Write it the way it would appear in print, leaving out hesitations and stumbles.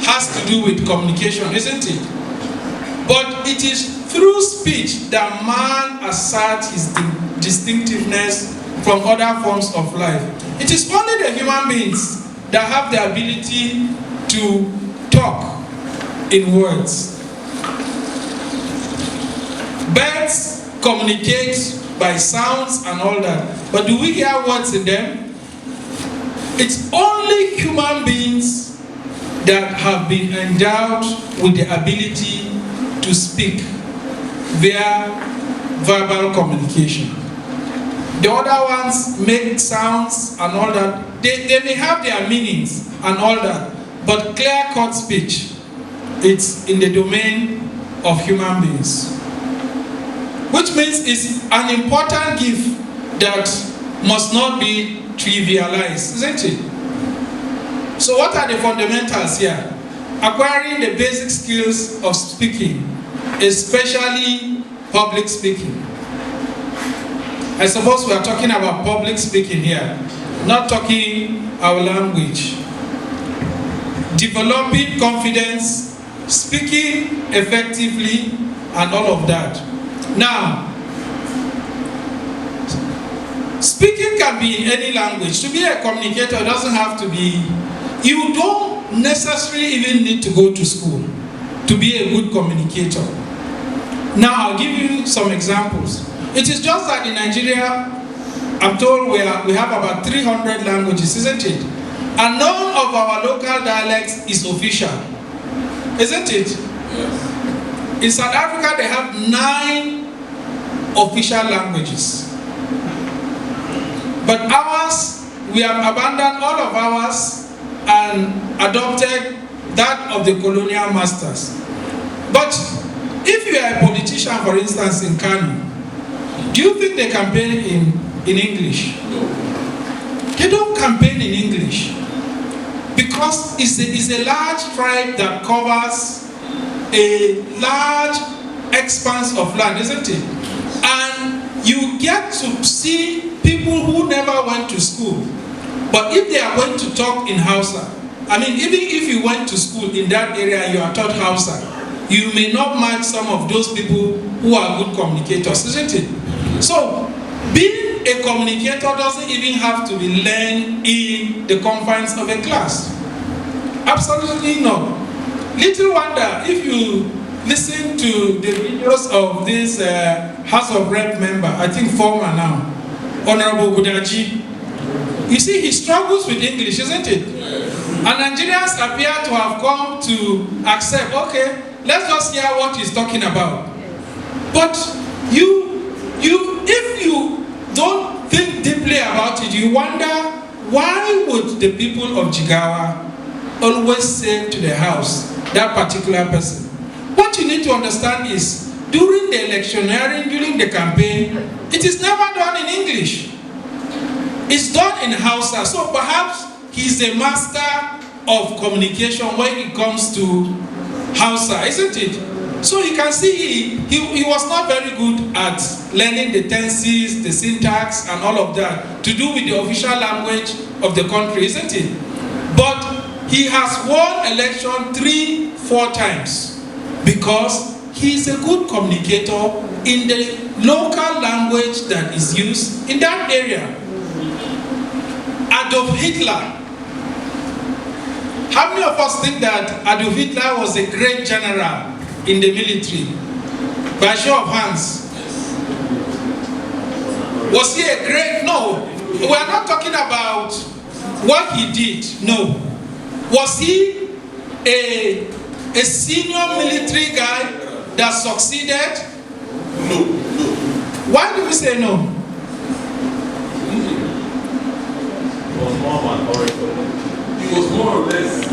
has to do with communication, isn't it? But it is through speech that man asserts his distinctiveness from other forms of life. It is only the human beings that have the ability to talk in words. Birds communicate by sounds and all that, but do we hear words in them? It's only human beings that have been endowed with the ability to speak via verbal communication. The other ones make sounds and all that. They may have their meanings and all that, but clear-cut speech, it's in the domain of human beings. Which means it's an important gift that must not be trivialized, isn't it? So what are the fundamentals here? Acquiring the basic skills of speaking, especially public speaking. I suppose we are talking about public speaking here, not talking our language. Developing confidence, speaking effectively, and all of that. Now, speaking can be in any language. To be a communicator doesn't have to be, you don't necessarily even need to go to school to be a good communicator. Now, I'll give you some examples. It is just that in Nigeria, I'm told we have about 300 languages, isn't it? And none of our local dialects is official, isn't it? Yes. In South Africa, they have 9 official languages. But ours, we have abandoned all of ours and adopted that of the colonial masters. But if you are a politician, for instance, in Kano, do you think they campaign in English? No. They don't campaign in English because it's a large tribe that covers a large expanse of land, isn't it? And you get to see people who never went to school, but if they are going to talk in Hausa, I mean, even if you went to school in that area and you are taught Hausa, you may not match some of those people who are good communicators, isn't it? So, being a communicator doesn't even have to be learned in the confines of a class. Absolutely not. Little wonder if you listen to the videos of this House of Rep member, I think former now, Honorable Budaji. You see, he struggles with English, isn't it? And Nigerians appear to have come to accept, okay, let's just hear what he's talking about. But if you don't think deeply about it, you wonder, why would the people of Jigawa always say to the house, that particular person? What you need to understand is, during the electioneering, during the campaign, it is never done in English. It's done in Hausa. So perhaps he's a master of communication when it comes to Hausa, isn't it? So you can see he was not very good at learning the tenses, the syntax, and all of that to do with the official language of the country, isn't it? But he has won election 3-4 times because he is a good communicator in the local language that is used in that area. Adolf Hitler. How many of us think that Adolf Hitler was a great general in the military? By show of hands. Was he a great? No. We are not talking about what he did. No. Was he a senior military guy that succeeded? No. Why do we say no? He was more or less